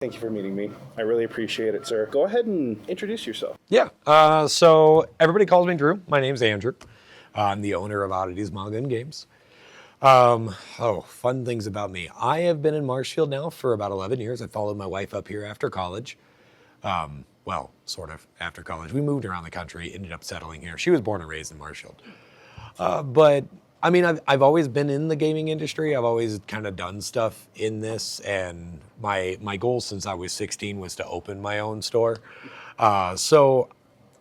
Thank you for meeting me. I really appreciate it, sir. Go ahead and introduce yourself. Yeah, so everybody calls me Drew. My name's Andrew. I'm the owner of Oddities, Manga Games. Fun things about me. I have been in Marshfield now for about 11 years. I followed my wife up here after college. Well, sort of after college. We moved around the country, ended up settling here. She was born and raised in Marshfield. But I mean, I've always been in the gaming industry. I've always kind of done stuff in this, and my goal since I was 16 was to open my own store. So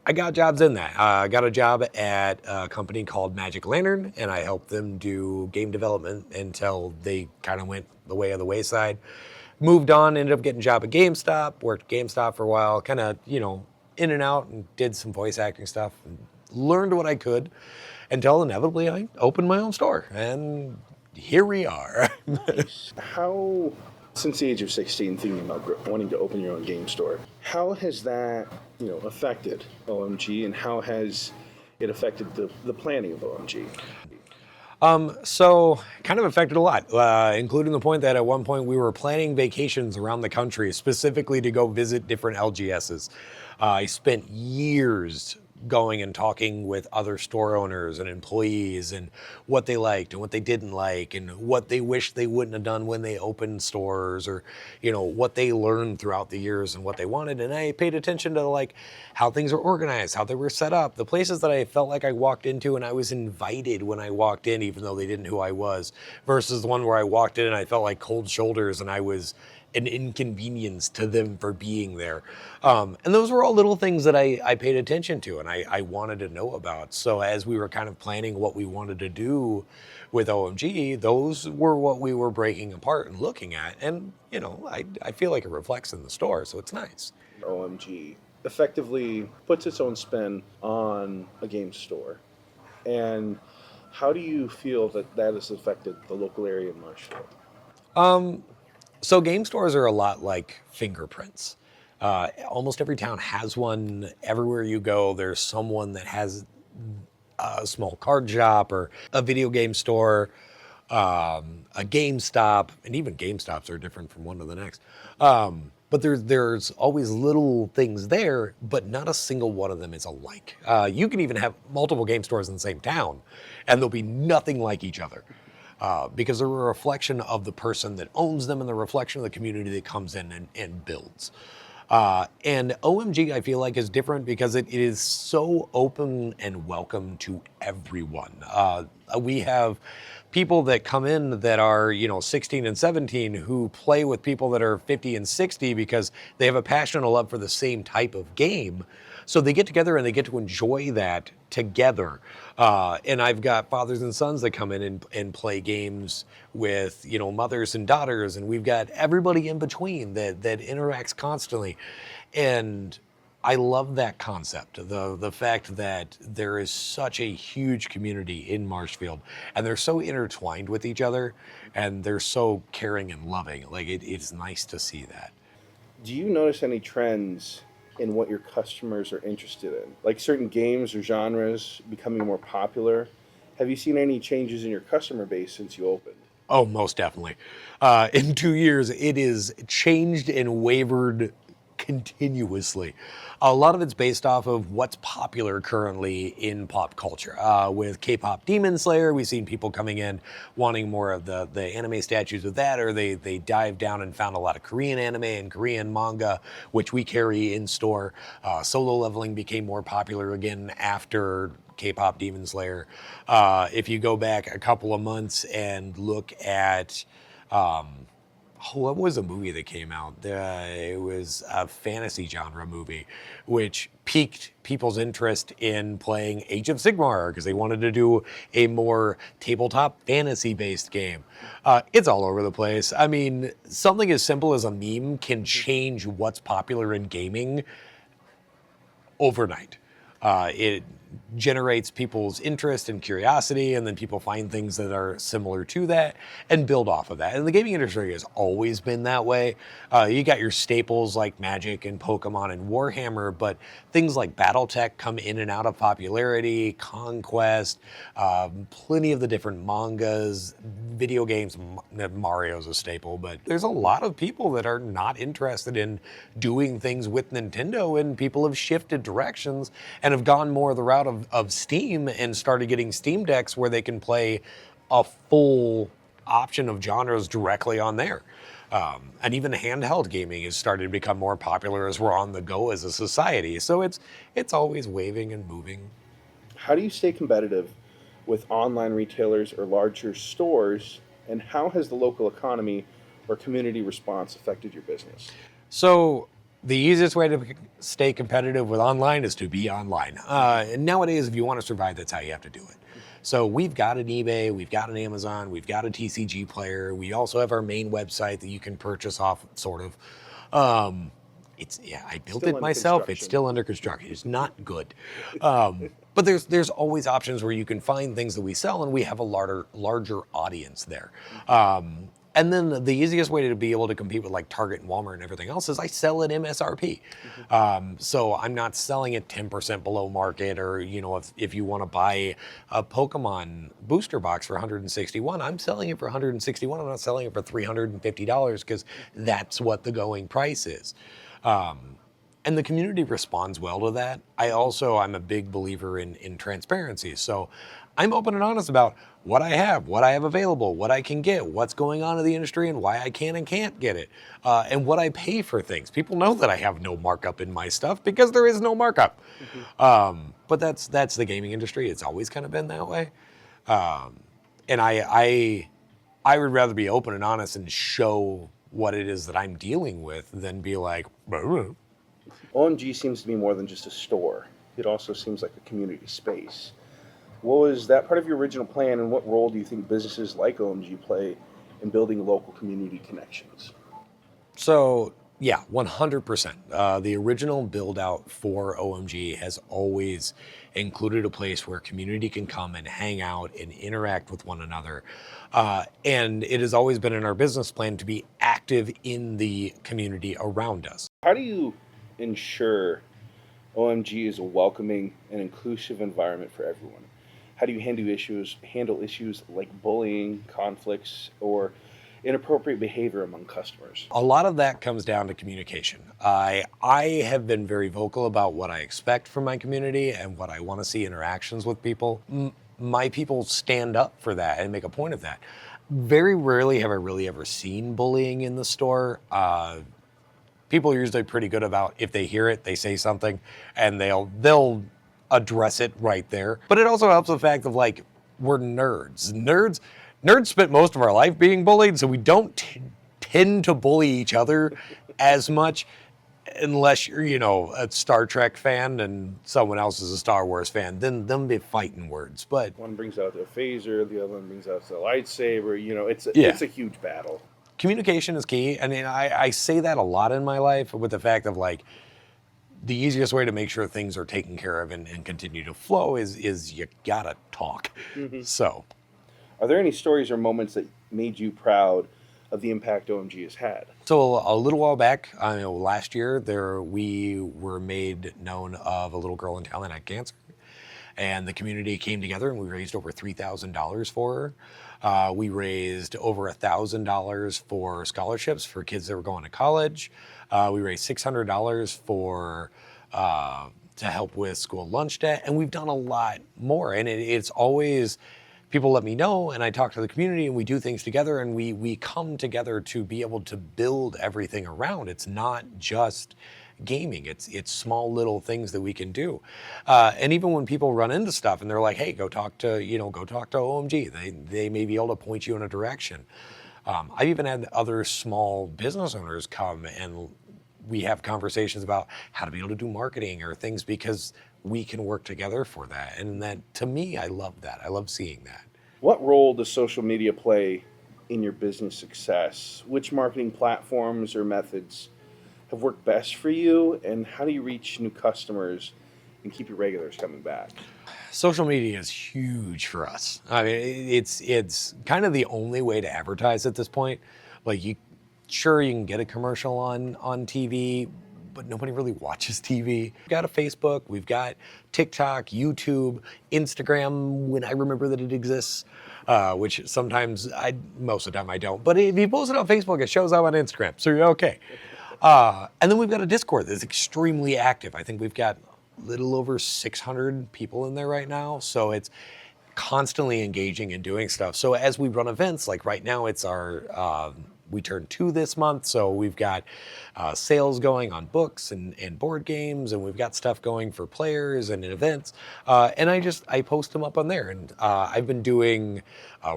I got jobs in that. I got a job at a company called Magic Lantern, and I helped them do game development until they kind of went the way of the wayside. Moved on, ended up getting a job at GameStop, worked at GameStop for a while, kind of, in and out, and did some voice acting stuff, and learned what I could until inevitably I opened my own store. And here we are. How, since the age of 16, thinking about wanting to open your own game store, how has that, affected OMG, and how has it affected the planning of OMG? So kind of affected a lot, including the point that at one point we were planning vacations around the country specifically to go visit different LGSs. I spent years going and talking with other store owners and employees and what they liked and what they didn't like and what they wished they wouldn't have done when they opened stores, or what they learned throughout the years and what they wanted. And I paid attention to like how things are organized, how they were set up, the places that I felt like I walked into and I was invited when I walked in even though they didn't know who I was, versus the one where I walked in and I felt like cold shoulders and I was an inconvenience to them for being there. And those were all little things that I paid attention to and I wanted to know about. So as we were kind of planning what we wanted to do with OMG, those were what we were breaking apart and looking at. And, I feel like it reflects in the store, so it's nice. OMG effectively puts its own spin on a game store. And how do you feel that has affected the local area in Marshfield? So game stores are a lot like fingerprints. Almost every town has one. Everywhere you go, there's someone that has a small card shop or a video game store, a GameStop, and even GameStops are different from one to the next. But there's always little things there, but not a single one of them is alike. You can even have multiple game stores in the same town, and they'll be nothing like each other. Because they're a reflection of the person that owns them and the reflection of the community that comes in and builds. And OMG, I feel like, is different because it is so open and welcome to everyone. We have people that come in that are, 16 and 17 who play with people that are 50 and 60 because they have a passion and a love for the same type of game. So they get together and they get to enjoy that together. And I've got fathers and sons that come in and play games with, mothers and daughters. And we've got everybody in between that interacts constantly. And I love that concept, the fact that there is such a huge community in Marshfield and they're so intertwined with each other and they're so caring and loving. Like it's nice to see that. Do you notice any trends in what your customers are interested in, like certain games or genres becoming more popular? Have you seen any changes in your customer base since you opened? Oh, most definitely. In 2 years, it is changed and wavered continuously. A lot of it's based off of what's popular currently in pop culture. With K-pop Demon Slayer, we've seen people coming in wanting more of the anime statues of that, or they dived down and found a lot of Korean anime and Korean manga, which we carry in store. Solo leveling became more popular again after K-pop Demon Slayer. If you go back a couple of months and look at what was a movie that came out? It was a fantasy genre movie, which piqued people's interest in playing Age of Sigmar because they wanted to do a more tabletop fantasy-based game. It's all over the place. I mean, something as simple as a meme can change what's popular in gaming overnight. generates people's interest and curiosity, and then people find things that are similar to that and build off of that. And the gaming industry has always been that way. You got your staples like Magic and Pokemon and Warhammer, but things like BattleTech come in and out of popularity, Conquest, plenty of the different mangas, video games. Mario's a staple, but there's a lot of people that are not interested in doing things with Nintendo, and people have shifted directions and have gone more the route of Steam and started getting Steam Decks where they can play a full option of genres directly on there. And even handheld gaming is starting to become more popular as we're on the go as a society. So it's always waving and moving. How do you stay competitive with online retailers or larger stores, and how has the local economy or community response affected your business? So the easiest way to stay competitive with online is to be online. And nowadays, if you want to survive, that's how you have to do it. So we've got an eBay, we've got an Amazon, we've got a TCG player. We also have our main website that you can purchase off, sort of. I built Still it under myself. It's construction. still under construction. It's not good. But there's always options where you can find things that we sell, and we have a larger audience there. And then the easiest way to be able to compete with like Target and Walmart and everything else is I sell at MSRP. So I'm not selling it 10% below market, or, you know, if you want to buy a Pokemon booster box for 161, I'm selling it for 161. I'm not selling it for $350 because that's what the going price is. And the community responds well to that. I'm a big believer in transparency. So I'm open and honest about what I have available, what I can get, what's going on in the industry, and why I can and can't get it, and what I pay for things. People know that I have no markup in my stuff because there is no markup. But that's the gaming industry. It's always kind of been that way. And I would rather be open and honest and show what it is that I'm dealing with than be like, "Bruh." OMG seems to be more than just a store. It also seems like a community space. What was that part of your original plan, and what role do you think businesses like OMG play in building local community connections? So yeah, 100%. The original build out for OMG has always included a place where community can come and hang out and interact with one another. And it has always been in our business plan to be active in the community around us. How do you ensure OMG is a welcoming and inclusive environment for everyone? How do you handle issues like bullying, conflicts, or inappropriate behavior among customers? A lot of that comes down to communication. I have been very vocal about what I expect from my community and what I want to see interactions with people. My people stand up for that and make a point of that. Very rarely have I really ever seen bullying in the store. People are usually pretty good about, if they hear it, they say something, and they'll address it right there. But it also helps the fact of, like, we're nerds. Nerds spent most of our life being bullied, so we don't tend to bully each other as much, unless you're, you know, a Star Trek fan and someone else is a Star Wars fan. Then them be fighting words. But One brings out the phaser, the other one brings out the lightsaber. You know, it's a huge battle. Communication is key. I mean, I say that a lot in my life, with the fact of, like, the easiest way to make sure things are taken care of and continue to flow is you gotta talk. So, Are there any stories or moments that made you proud of the impact OMG has had? so a little while back, last year, we were made known of a little girl in town that had cancer. And the community came together and we raised over $3,000 for her. We raised over $1,000 for scholarships for kids that were going to college. We raised $600 to help with school lunch debt, and we've done a lot more. And it's always, people let me know, and I talk to the community, and we do things together, and we come together to be able to build everything around. It's not just gaming. It's small little things that we can do. And even when people run into stuff and they're like, hey, go talk to OMG. They may be able to point you in a direction. I've even had other small business owners come and we have conversations about how to be able to do marketing or things, because we can work together for that. And that, to me, I love that. I love seeing that. What role does social media play in your business success? Which marketing platforms or methods have worked best for you, and how do you reach new customers and keep your regulars coming back? Social media is huge for us. I mean, it's kind of the only way to advertise at this point. Like, sure, you can get a commercial on TV, but nobody really watches TV. We've got a Facebook, we've got TikTok, YouTube, Instagram, when I remember that it exists, which sometimes most of the time I don't. But if you post it on Facebook, it shows up on Instagram, so you're okay. And then we've got a Discord that's extremely active. I think we've got little over 600 people in there right now. So it's constantly engaging and doing stuff. So as we run events, like right now it's our, we turned 2 this month. So we've got sales going on books and board games, and we've got stuff going for players and in events. And I post them up on there. And I've been doing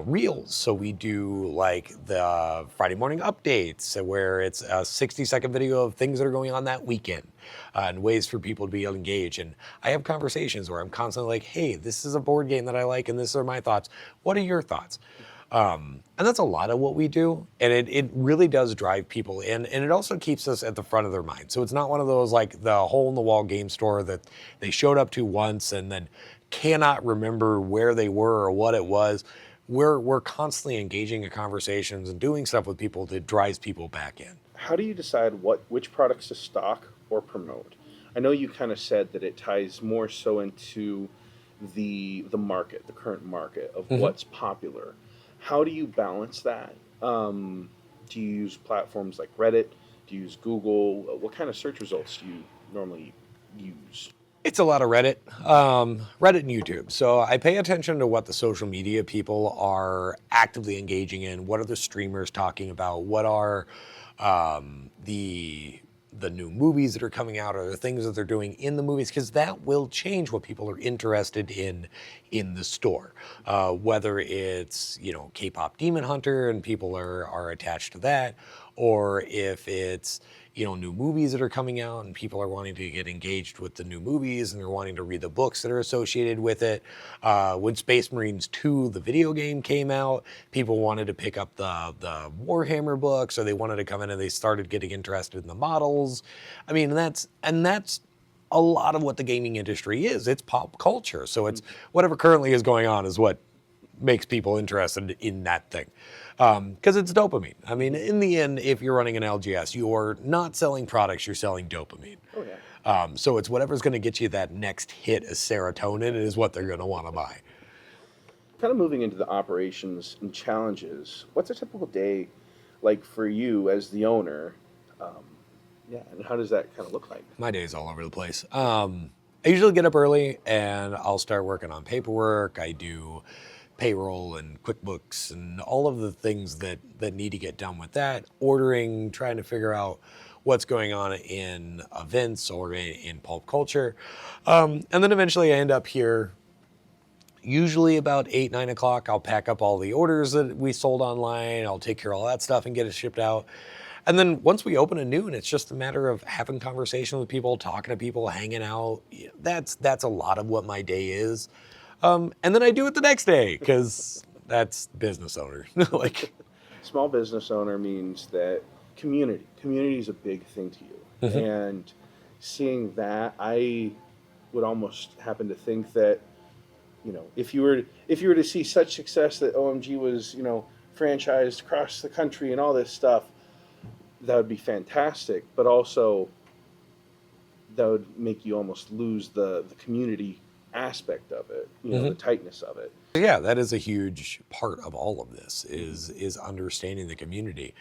reels. So we do like the Friday morning updates where it's a 60-second video of things that are going on that weekend. And ways for people to be engaged. And I have conversations where I'm constantly like, hey, this is a board game that I like, and these are my thoughts. What are your thoughts? And that's a lot of what we do. And it really does drive people in. And it also keeps us at the front of their mind. So it's not one of those like the hole-in-the-wall game store that they showed up to once and then cannot remember where they were or what it was. We're constantly engaging in conversations and doing stuff with people that drives people back in. How do you decide which products to stock or promote? I know you kind of said that it ties more so into the market, the current market of what's popular. How do you balance that? Do you use platforms like Reddit? Do you use Google? What kind of search results do you normally use? It's a lot of Reddit, Reddit and YouTube. So I pay attention to what the social media people are actively engaging in. What are the streamers talking about? What are the new movies that are coming out, or the things that they're doing in the movies, because that will change what people are interested in the store. Whether it's, K-pop Demon Hunter and people are attached to that, or if it's, new movies that are coming out and people are wanting to get engaged with the new movies and they're wanting to read the books that are associated with it. When Space Marines 2, the video game, came out, people wanted to pick up the Warhammer books, or they wanted to come in and they started getting interested in the models. I mean, that's a lot of what the gaming industry is. It's pop culture. So it's whatever currently is going on is what makes people interested in that thing. Because it's dopamine. I mean, in the end, if you're running an LGS, you're not selling products, you're selling dopamine. Oh, yeah. So it's whatever's going to get you that next hit of serotonin is what they're going to want to buy. Kind of moving into the operations and challenges, what's a typical day like for you as the owner? And how does that kind of look like? My day's all over the place. I usually get up early and I'll start working on paperwork. I do payroll and QuickBooks and all of the things that need to get done with that, ordering, trying to figure out what's going on in events or in pulp culture. And then eventually I end up here, usually about 8, 9 o'clock. I'll pack up all the orders that we sold online. I'll take care of all that stuff and get it shipped out. And then once we open at noon, it's just a matter of having conversation with people, talking to people, hanging out. That's a lot of what my day is. And then I do it the next day because that's business owner. Like, small business owner means that community is a big thing to you. And seeing that, I would almost happen to think that, if you were to see such success that OMG was, franchised across the country and all this stuff, that would be fantastic. But also, that would make you almost lose the community aspect of it, the tightness of it. Yeah, that is a huge part of all of this is understanding the community.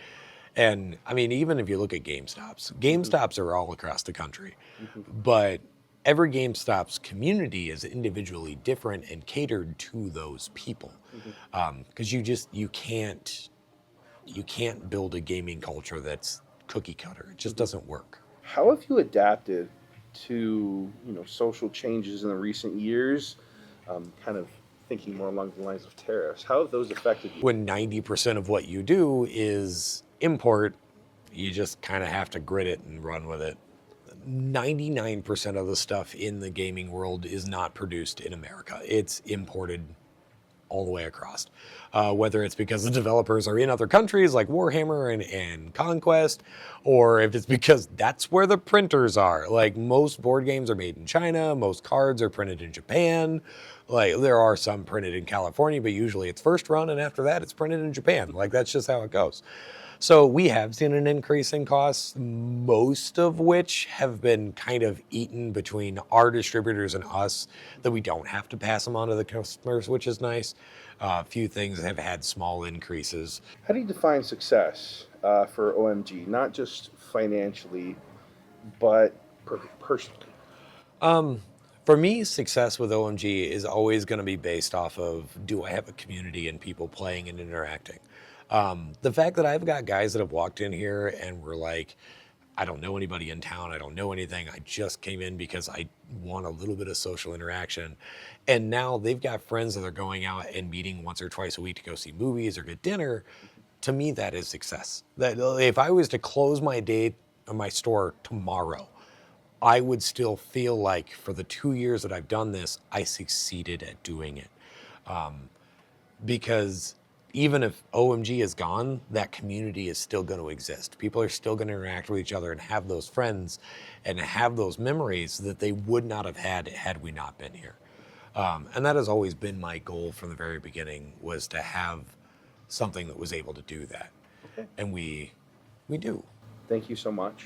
And I mean, even if you look at GameStops are all across the country, but every GameStop's community is individually different and catered to those people. Because you can't build a gaming culture that's cookie cutter. It just doesn't work. How have you adapted to social changes in the recent years, kind of thinking more along the lines of tariffs? How have those affected you? When 90% of what you do is import, you just kind of have to grit it and run with it. 99% of the stuff in the gaming world is not produced in America. It's imported all the way across. Whether it's because the developers are in other countries like Warhammer and Conquest, or if it's because that's where the printers are. Like most board games are made in China, most cards are printed in Japan. Like there are some printed in California, but usually it's first run, and after that it's printed in Japan. Like that's just how it goes. So we have seen an increase in costs, most of which have been kind of eaten between our distributors and us, that we don't have to pass them on to the customers, which is nice. A few things have had small increases. How do you define success for OMG? Not just financially, but personally. For me, success with OMG is always going to be based off of, do I have a community and people playing and interacting? The fact that I've got guys that have walked in here and were like, I don't know anybody in town, I don't know anything, I just came in because I want a little bit of social interaction. And now they've got friends that are going out and meeting once or twice a week to go see movies or get dinner. To me, that is success. That if I was to close my day or my store tomorrow, I would still feel like for the 2 years that I've done this, I succeeded at doing it. Because even if OMG is gone, that community is still going to exist. People are still going to interact with each other and have those friends and have those memories that they would not have had we not been here. And that has always been my goal from the very beginning, was to have something that was able to do that. Okay. And we do. Thank you so much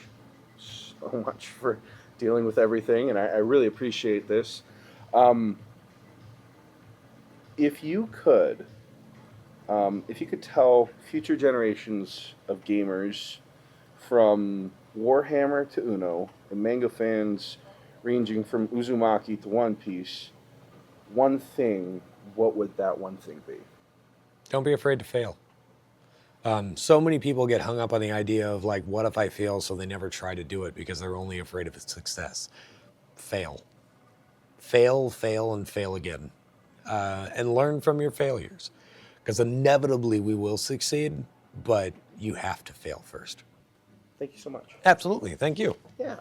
for dealing with everything, and I really appreciate this. If you could tell future generations of gamers, from Warhammer to Uno, and manga fans ranging from Uzumaki to One Piece, one thing, what would that one thing be? Don't be afraid to fail. So many people get hung up on the idea of like, what if I fail? So they never try to do it because they're only afraid of its success. Fail. Fail, and fail again. And learn from your failures. Because inevitably we will succeed, but you have to fail first. Thank you so much. Absolutely. Thank you. Yeah.